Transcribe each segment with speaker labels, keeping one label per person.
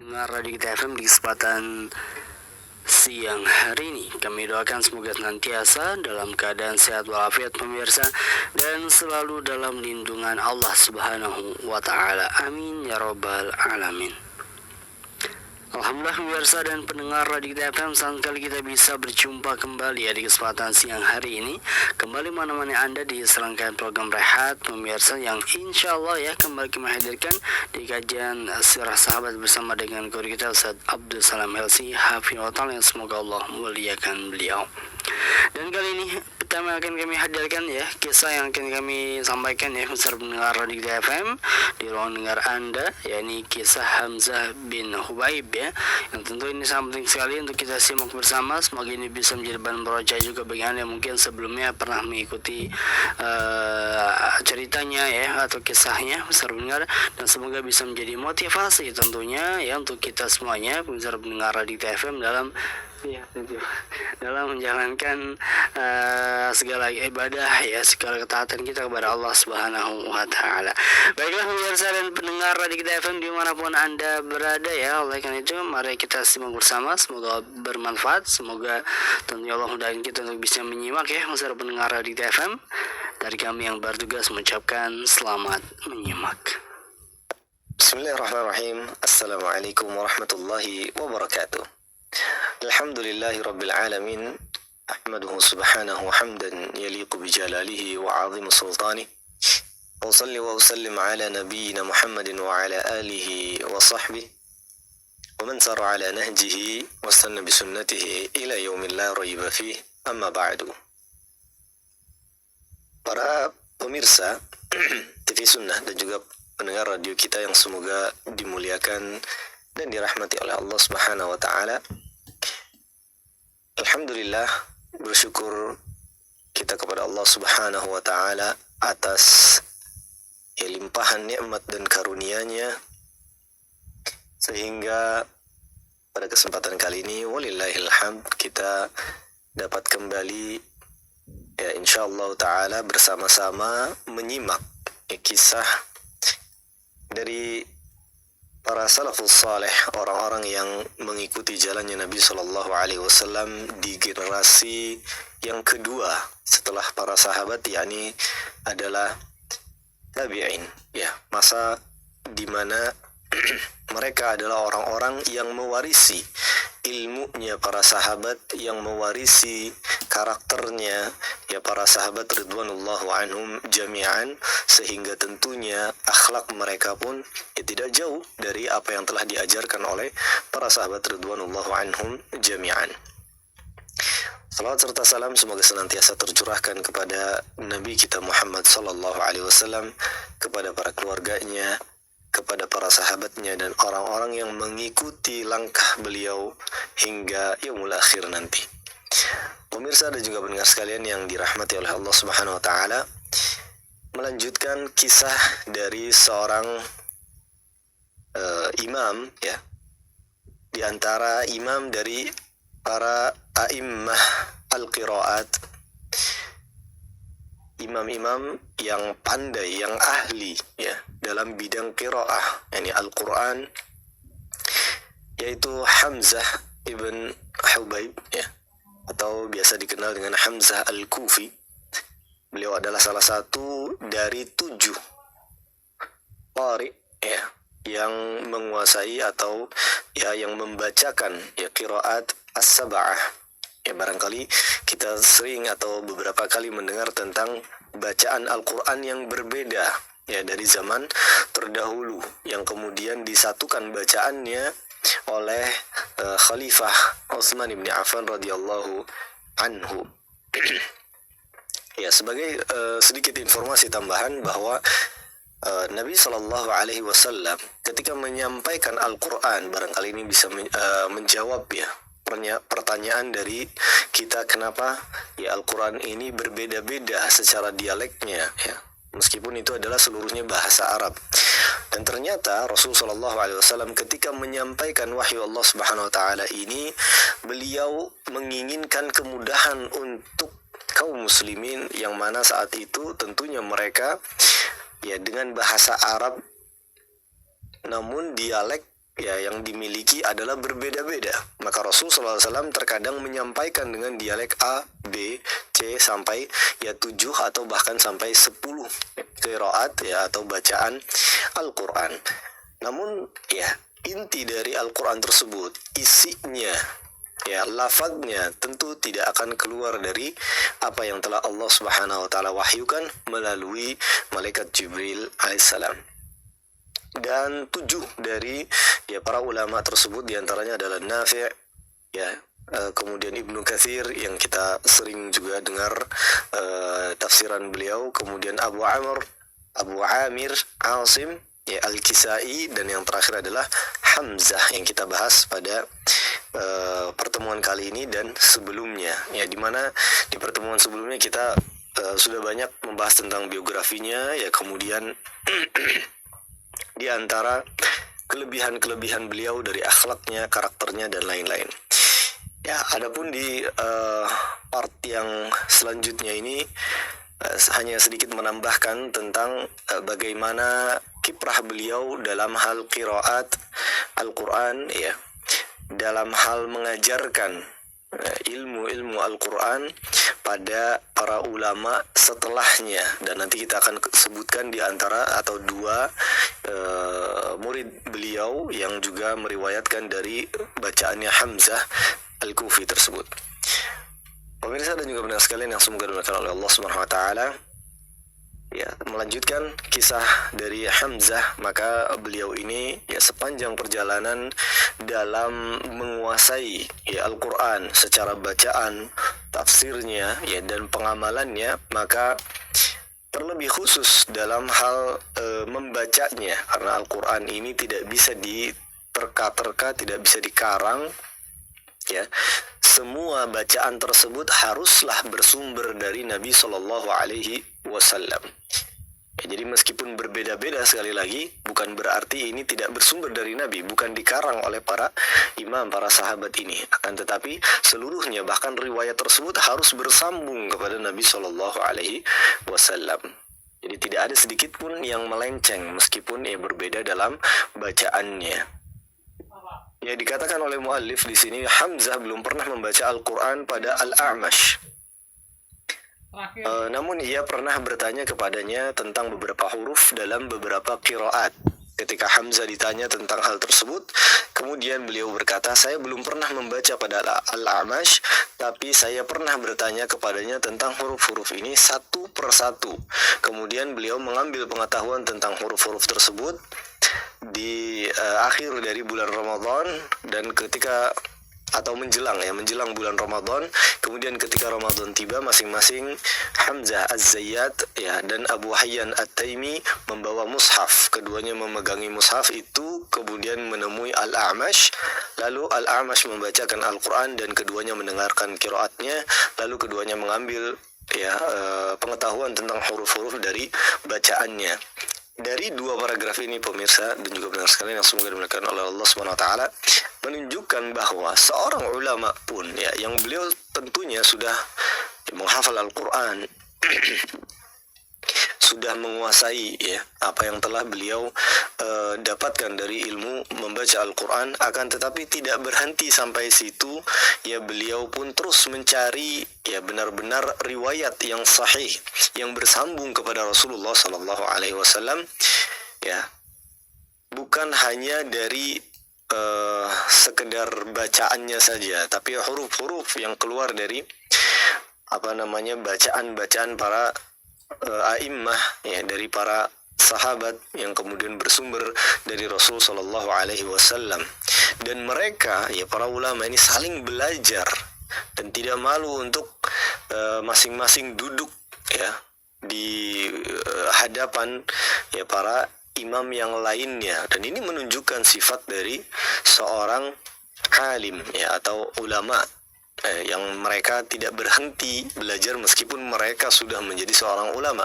Speaker 1: Dengar Radio Kita FM di kesempatan siang hari ini. Kami doakan semoga senantiasa dalam keadaan sehat walafiat pemirsa, dan selalu dalam lindungan Allah Subhanahu wa Ta'ala. Amin ya Rabbal Alamin. Alhamdulillah pemirsa dan pendengar Radio Kita FM, senang kali kita bisa berjumpa kembali di kesempatan siang hari ini. Kembali menemani Anda di serangkaian program Rehat pemirsa, yang insya Allah kembali kami hadirkan di kajian Sirah Sahabat bersama dengan guru kita Ustaz Abdul Salam Helsi Hafizahullah, yang semoga Allah muliakan beliau. Dan kali ini pertama akan kami hadirkan kisah yang akan kami sampaikan besar pendengar Radio Kita FM di ruang dengar Anda, yakni kisah Hamzah bin Hubaib yang tentu ini sangat penting sekali untuk kita simak bersama. Semoga ini bisa menjadi bahan beroca juga bagi Anda yang mungkin sebelumnya pernah mengikuti ceritanya atau kisahnya besar pendengar, dan semoga bisa menjadi motivasi tentunya untuk kita semuanya besar pendengar Radio Kita FM dalam menjalankan segala ibadah segala ketaatan kita kepada Allah Subhanahu wa Ta'ala. Baiklah pemirsa dan pendengar Radio Kita FM dimanapun Anda berada oleh karena itu mari kita simak bersama, semoga bermanfaat, semoga tentunya Allah mudahkan kita untuk bisa menyimak pemirsa pendengar Radio Kita FM. Dari kami yang bertugas mengucapkan selamat menyimak.
Speaker 2: Bismillahirrahmanirrahim. Assalamualaikum warahmatullahi wabarakatuh. Alhamdulillahi rabbil alamin. Ahmaduhu subhanahu hamdan yaliqu bijalalihi wa azimu sultani. Wa salli wa usallim ala nabiyyina Muhammadin wa ala alihi wa sahbihi wa man sara ala nahjihi wa istanna bi sunnatihi ila yaumil la raiba fihi. Amma ba'du. Para pemirsa TV Sunnah dan juga pendengar radio kita yang semoga dimuliakan dan dirahmati oleh Allah Subhanahu wa Ta'ala. Alhamdulillah, bersyukur kita kepada Allah Subhanahu wa Ta'ala atas limpahan nikmat dan karunia-Nya, sehingga pada kesempatan kali ini walillahil hamd kita dapat kembali insyaallah ta'ala bersama-sama menyimak kisah dari para salafus saleh, orang-orang yang mengikuti jalannya Nabi Shallallahu Alaihi Wasallam di generasi yang kedua setelah para sahabat, yakni adalah tabi'in, masa di mana mereka adalah orang-orang yang mewarisi ilmunya para sahabat, yang mewarisi karakternya para sahabat ridwanullahu anhum jami'an, sehingga tentunya akhlak mereka pun tidak jauh dari apa yang telah diajarkan oleh para sahabat ridwanullahu anhum jami'an. Salawat serta salam semoga senantiasa tercurahkan kepada Nabi kita Muhammad sallallahu alaihi wasallam, kepada para keluarganya, kepada para sahabatnya, dan orang-orang yang mengikuti langkah beliau hingga yaumul akhir nanti. Pemirsa dan juga pendengar sekalian yang dirahmati oleh Allah Subhanahu wa Ta'ala, melanjutkan kisah dari seorang imam di antara imam dari para a'immah al-qiraat, imam-imam yang pandai, yang ahli dalam bidang qiraah, yakni Al-Quran, yaitu Hamzah ibn Hubaib atau biasa dikenal dengan Hamzah Al-Kufi. Beliau adalah salah satu dari 7 qari yang menguasai atau yang membacakan qiraat as-sab'ah. Barangkali kita sering atau beberapa kali mendengar tentang bacaan Al-Quran yang berbeda dari zaman terdahulu, yang kemudian disatukan bacaannya oleh Khalifah Utsman bin Affan radhiyallahu anhu. Sebagai sedikit informasi tambahan bahwa Nabi Shallallahu Alaihi Wasallam ketika menyampaikan Al-Quran, barangkali ini bisa menjawab pertanyaan dari kita, kenapa Al-Quran ini berbeda-beda secara dialeknya, meskipun itu adalah seluruhnya bahasa Arab. Dan ternyata Rasul Shallallahu Alaihi Wasallam ketika menyampaikan wahyu Allah Subhanahu Wa Taala ini, beliau menginginkan kemudahan untuk kaum muslimin, yang mana saat itu tentunya mereka dengan bahasa Arab namun dialek ya yang dimiliki adalah berbeda-beda. Maka Rasul SAW terkadang menyampaikan dengan dialek A, B, C sampai ya 7 atau bahkan sampai 10 qiraat ya atau bacaan Al-Quran. Namun ya inti dari Al-Quran tersebut, isinya ya lafadznya tentu tidak akan keluar dari apa yang telah Allah Subhanahu wa taala wahyukan melalui malaikat Jibril alaihissalam. Dan 7 dari ya para ulama tersebut diantaranya adalah Nafi' ya, kemudian Ibnu Katsir yang kita sering juga dengar tafsiran beliau, kemudian Abu Amir Asim ya Al-Kisai, dan yang terakhir adalah Hamzah yang kita bahas pada pertemuan kali ini dan sebelumnya ya, dimana di pertemuan sebelumnya kita sudah banyak membahas tentang biografinya ya, kemudian di antara kelebihan-kelebihan beliau dari akhlaknya, karakternya dan lain-lain. Ya, adapun di part yang selanjutnya ini hanya sedikit menambahkan tentang bagaimana kiprah beliau dalam hal qiraat Al-Quran ya, dalam hal mengajarkan ilmu-ilmu Al-Quran pada para ulama setelahnya, dan nanti kita akan sebutkan di antara atau 2 murid beliau yang juga meriwayatkan dari bacaannya Hamzah Al-Kufi tersebut. Pemirsa dan juga pendengar sekalian yang semoga dimuliakan oleh Allah Subhanahu wa taala. Ya, melanjutkan kisah dari Hamzah, maka beliau ini ya sepanjang perjalanan dalam menguasai ya Al-Qur'an secara bacaan, tafsirnya ya dan pengamalannya, maka terlebih khusus dalam hal membacanya, karena Al-Qur'an ini tidak bisa diterka-terka, tidak bisa dikarang ya. Semua bacaan tersebut haruslah bersumber dari Nabi Shallallahu Alaihi Wasallam. Ya, jadi meskipun berbeda-beda, sekali lagi bukan berarti ini tidak bersumber dari Nabi, bukan dikarang oleh para imam, para sahabat ini. Akan tetapi seluruhnya, bahkan riwayat tersebut harus bersambung kepada Nabi Shallallahu Alaihi Wasallam. Jadi tidak ada sedikit pun yang melenceng meskipun ya berbeda dalam bacaannya. Ya, dikatakan oleh muallif di sini Hamzah belum pernah membaca Al-Quran pada Al-A'mash. Namun ia pernah bertanya kepadanya tentang beberapa huruf dalam beberapa qiraat. Ketika Hamzah ditanya tentang hal tersebut, kemudian beliau berkata, saya belum pernah membaca pada Al-A'mash, tapi saya pernah bertanya kepadanya tentang huruf-huruf ini satu persatu. Kemudian beliau mengambil pengetahuan tentang huruf-huruf tersebut di akhir dari bulan Ramadan, dan ketika atau menjelang bulan Ramadan. Kemudian ketika Ramadan tiba, masing-masing Hamzah Az-Zayyat ya dan Abu Hayyan At-Taimi membawa mushaf, keduanya memegangi mushaf itu, kemudian menemui Al-A'mash, lalu Al-A'mash membacakan Al-Quran dan keduanya mendengarkan qiraatnya, lalu keduanya mengambil ya pengetahuan tentang huruf-huruf dari bacaannya. Dari 2 paragraf ini, pemirsa dan juga pendengar sekalian yang semoga dimuliakan oleh Allah Subhanahu wa taala, menunjukkan bahwa seorang ulama pun ya, yang beliau tentunya sudah menghafal Al-Qur'an sudah menguasai ya apa yang telah beliau dapatkan dari ilmu membaca Al-Quran, akan tetapi tidak berhenti sampai situ ya, beliau pun terus mencari ya benar-benar riwayat yang sahih yang bersambung kepada Rasulullah Sallallahu Alaihi Wasallam ya, bukan hanya dari sekedar bacaannya saja, tapi huruf-huruf yang keluar dari bacaan-bacaan para a'immah ya, dari para sahabat yang kemudian bersumber dari Rasul Sallallahu Alaihi Wasallam. Dan mereka ya, para ulama ini saling belajar dan tidak malu untuk masing-masing duduk ya di hadapan ya para imam yang lainnya, dan ini menunjukkan sifat dari seorang alim ya atau ulama yang mereka tidak berhenti belajar meskipun mereka sudah menjadi seorang ulama.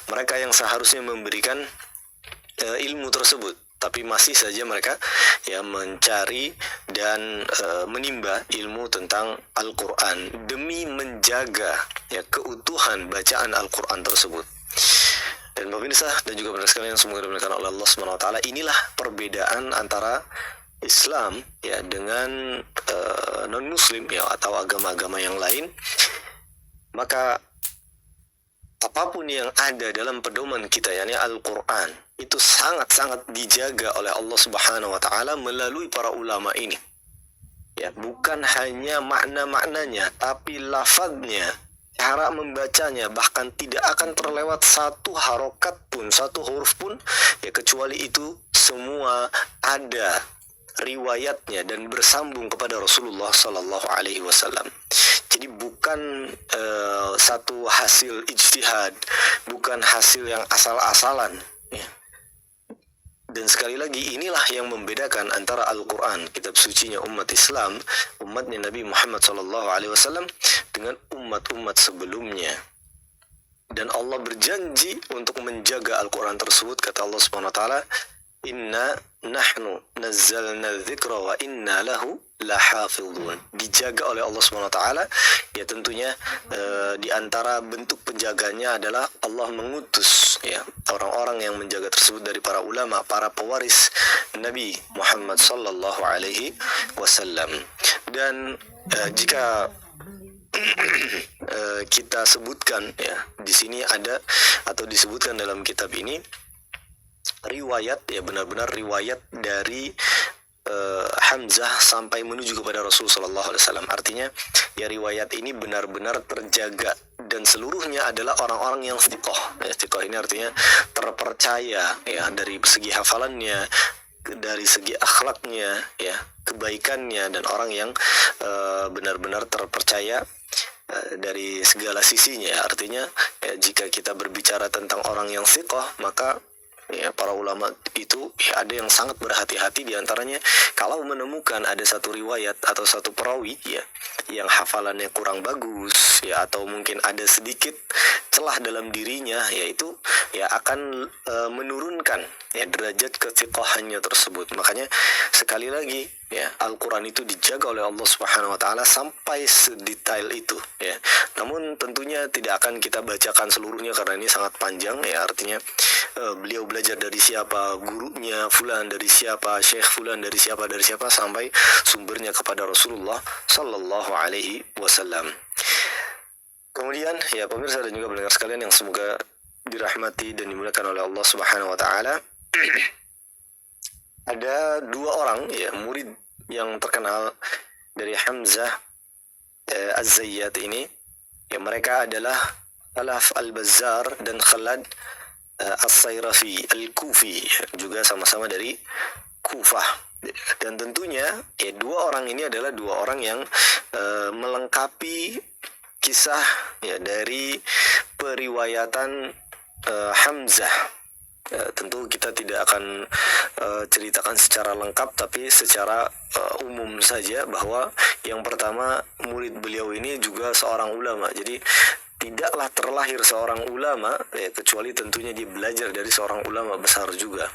Speaker 2: Mereka yang seharusnya memberikan ilmu tersebut, tapi masih saja mereka ya mencari dan menimba ilmu tentang Al-Quran demi menjaga ya keutuhan bacaan Al-Quran tersebut. Dan pemirsa dan juga pendengar sekalian yang semoga dimuliakan oleh Allah Subhanahu wa taala, inilah perbedaan antara Islam ya dengan non muslim ya atau agama-agama yang lain, maka apapun yang ada dalam pedoman kita yakni Al-Qur'an itu sangat-sangat dijaga oleh Allah Subhanahu wa taala melalui para ulama ini. Ya, bukan hanya makna-maknanya tapi lafadznya, cara membacanya, bahkan tidak akan terlewat satu harokat pun, satu huruf pun ya kecuali itu semua ada riwayatnya dan bersambung kepada Rasulullah Sallallahu Alaihi Wasallam. Jadi bukan satu hasil ijtihad, bukan hasil yang asal-asalan. Ya. Dan sekali lagi inilah yang membedakan antara Al-Quran, kitab sucinya umat Islam, umatnya Nabi Muhammad SAW dengan umat-umat sebelumnya. Dan Allah berjanji untuk menjaga Al-Quran tersebut, kata Allah Subhanahu Wa Taala, Inna nahnu nazzalna dzikra wa inna lahu lahafidhun. Dijaga oleh Allah Subhanahu wa taala, ya tentunya di antara bentuk penjaganya adalah Allah mengutus ya orang-orang yang menjaga tersebut dari para ulama, para pewaris Nabi Muhammad sallallahu alaihi wasallam. Dan jika kita sebutkan ya di sini ada atau disebutkan dalam kitab ini riwayat ya benar-benar riwayat dari Hamzah sampai menuju kepada Rasul Sallallahu Alaihi Wasallam. Artinya ya riwayat ini benar-benar terjaga dan seluruhnya adalah orang-orang yang thiqah. Ya, thiqah ini artinya terpercaya ya dari segi hafalannya, dari segi akhlaknya, ya kebaikannya, dan orang yang benar-benar terpercaya dari segala sisinya. Ya, artinya ya, jika kita berbicara tentang orang yang thiqah, maka ya para ulama itu ya, ada yang sangat berhati-hati diantaranya kalau menemukan ada satu riwayat atau satu perawi ya yang hafalannya kurang bagus ya atau mungkin ada sedikit celah dalam dirinya, yaitu ya akan menurunkan ya derajat kethiqahannya tersebut. Makanya sekali lagi ya Al-Quran itu dijaga oleh Allah Subhanahu wa taala sampai sedetail itu ya. Namun tentunya tidak akan kita bacakan seluruhnya karena ini sangat panjang ya, artinya beliau belajar dari siapa, gurunya fulan dari siapa, syekh fulan dari siapa sampai sumbernya kepada Rasulullah sallallahu alaihi wasallam. Kemudian ya pemirsa dan juga pendengar sekalian yang semoga dirahmati dan dimuliakan oleh Allah Subhanahu wa taala. Ada dua orang ya murid yang terkenal dari Hamzah Az-Zayyat ini, ya mereka adalah Khalaf Al-Bazzar dan Khalad As-Sayrafi Al-Kufi, juga sama-sama dari Kufah. Dan tentunya ya dua orang ini adalah dua orang yang melengkapi kisah ya dari periwayatan Hamzah. Tentu kita tidak akan ceritakan secara lengkap, tapi secara umum saja bahwa yang pertama murid beliau ini juga seorang ulama. Jadi tidaklah terlahir seorang ulama ya, kecuali tentunya dia belajar dari seorang ulama besar juga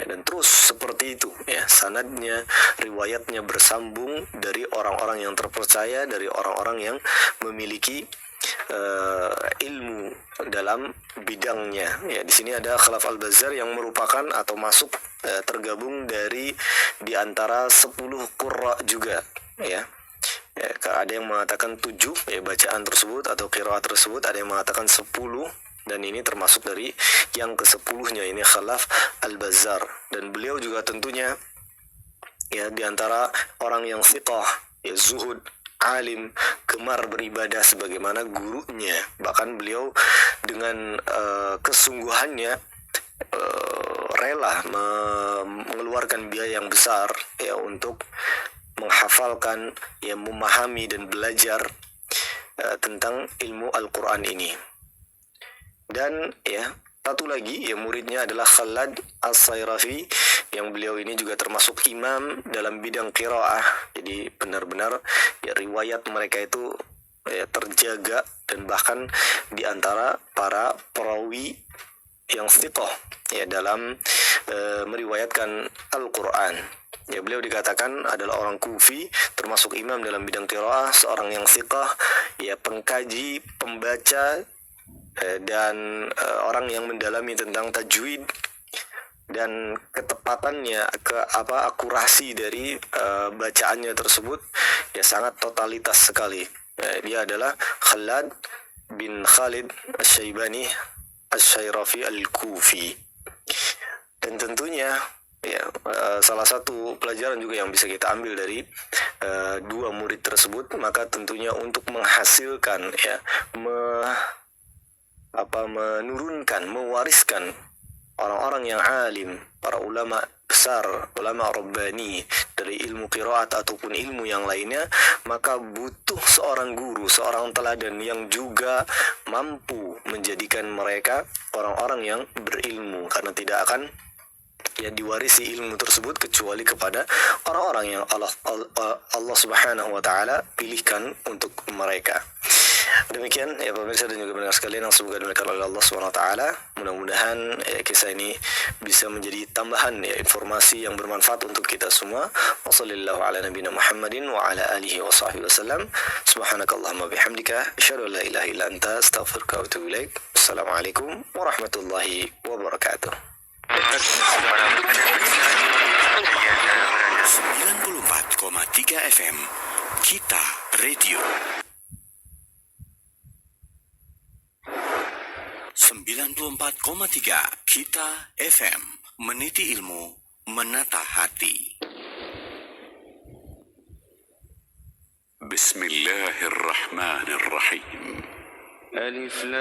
Speaker 2: ya, dan terus seperti itu ya sanadnya, riwayatnya bersambung dari orang-orang yang terpercaya, dari orang-orang yang memiliki ilmu dalam bidangnya ya. Di sini ada Khalaf Al-Bazzar yang merupakan atau masuk tergabung dari di antara 10 qurra juga ya. Ya, ada yang mengatakan 7 ya bacaan tersebut atau qiraat tersebut, ada yang mengatakan 10, dan ini termasuk dari yang ke-10-nya ini Khalaf Al-Bazzar. Dan beliau juga tentunya ya di antara orang yang thiqah ya, zuhud, alim, gemar beribadah sebagaimana gurunya. Bahkan beliau dengan kesungguhannya rela mengeluarkan biaya yang besar ya untuk menghafalkan, ya memahami dan belajar tentang ilmu Al-Quran ini. Dan ya satu lagi ya muridnya adalah Khalad As-Sayrafi, yang beliau ini juga termasuk imam dalam bidang qiraah. Jadi benar-benar ya riwayat mereka itu ya terjaga, dan bahkan di antara para perawi yang thiqah ya dalam meriwayatkan Al-Quran. Ya beliau dikatakan adalah orang Kufi, termasuk imam dalam bidang qiraah, seorang yang thiqah, ya pengkaji, pembaca, dan orang yang mendalami tentang tajwid, dan ketepatannya, akurasi dari bacaannya tersebut ya sangat totalitas sekali. Dia adalah Khalad bin Khalid Asy-Syaibani Asy-Syairafi Al-Kufi. Dan tentunya ya salah satu pelajaran juga yang bisa kita ambil dari dua murid tersebut, maka tentunya untuk menghasilkan ya menurunkan, mewariskan orang-orang yang alim, para ulama besar, ulama rabbani dari ilmu qiraat ataupun ilmu yang lainnya, maka butuh seorang guru, seorang teladan yang juga mampu menjadikan mereka orang-orang yang berilmu, karena tidak akan ya diwarisi ilmu tersebut kecuali kepada orang-orang yang Allah Subhanahu wa taala pilihkan untuk mereka. Demikian ya pemirsa dan juga pendengar sekalian yang semoga dimuliakan oleh Allah Subhanahu wa taala. Mudah-mudahan kisah ini bisa menjadi tambahan ya informasi yang bermanfaat untuk kita semua. Wassallallahu ala nabiyina Muhammadin wa ala alihi wa sahbihi wasallam. Subhanakallahumma bihamdika asyhadu an la ilaha illa anta astaghfiruka wa atubu ilaik. Assalamualaikum warahmatullahi wabarakatuh.
Speaker 3: 94,3 FM Kita Radio. 94,3 Kita FM, meniti ilmu, menata hati. Bismillahirrahmanirrahim.
Speaker 4: Alif Lam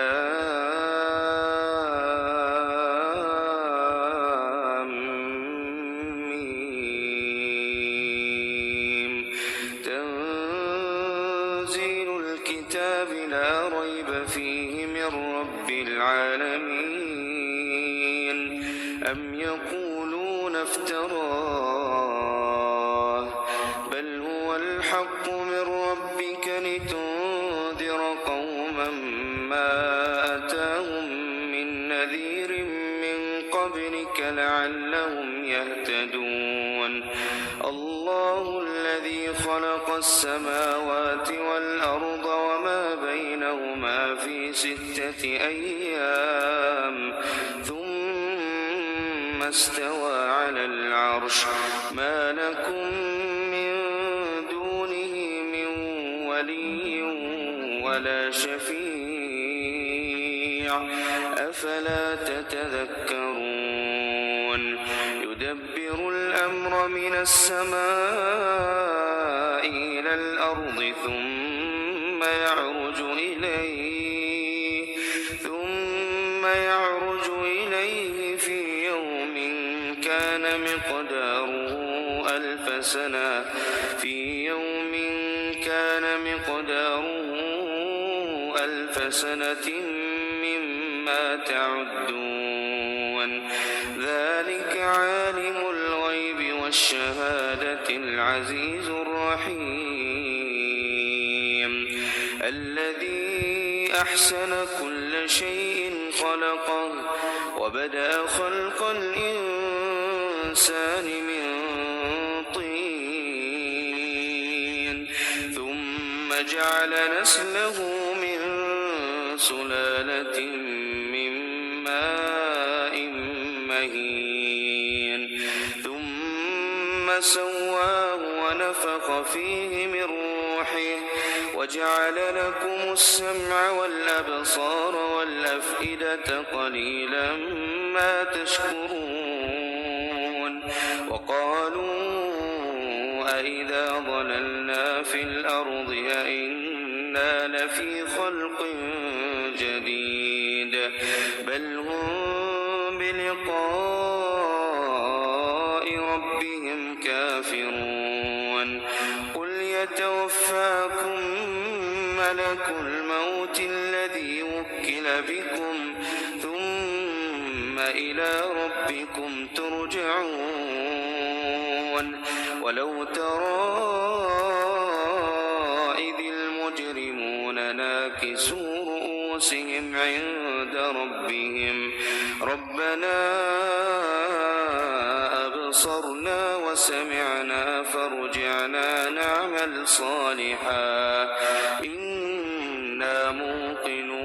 Speaker 4: Mim. Tanzilul kitab la rayba fihi min rabbil alamin. Am yaquluna iftarah bal huwa al-haqqu min rabbika litundira qauman ma atahum min nadhirin min qablika la'allahum yahtadun. Allahu alladhi khalaqa as-samawati wal-arda wa ma baynahuma fi sittati ayyam thumma istawa 'ala al-'arsh ma lakum min dunihi min waliyyin wala shafi' afala tatadhakkarun. Yudabbiru al-amra min as-sama'i ila al-ardi thumma ya'ruju ilayhi fi yawmin kana miqdaruhu alf sanatin mimma ta'uddun. Dhalika 'alimul ghaibi wash-shahadatil 'azizur rahim. Alladhi ahsana kulla shay'in khalaqahu wa bada'a khalqal insani min tin thumma ja'ala naslahu min sulalatin min ma'in mahin thumma sawwahu wa nafakha fihi min ruhihi وجعل لكم السمع والأبصار والأفئدة قليلا ما تشكرون. وقالوا أإذا ضللنا في الأرض أإنا لفي خلق جديد بل هم بلقاء ربهم كافرون. قل يتوفاكم ملك الموت الذي وكل بكم ثم إلى ربكم ترجعون. ولو ترى إذ المجرمون ناكسوا رؤوسهم عند ربهم ربنا أبصرنا وسمعنا فارجعنا نعمل صالحا إنا موقنون.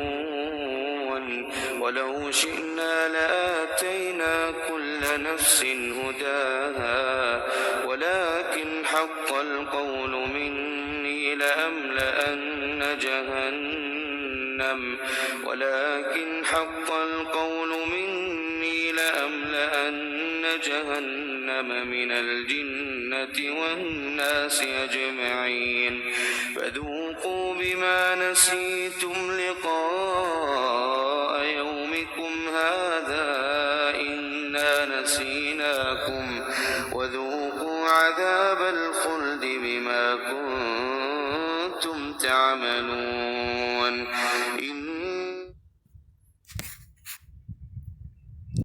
Speaker 4: ولو شئنا لآتينا كل نفس نفس هداها ولكن حق القول مني لأملأن جهنم من الجنة والناس أجمعين فذوقوا بما نسيتم لقاء يومكم هذا إنا نسيناكم وذوقوا عذاب الخلد بما كنتم تعملون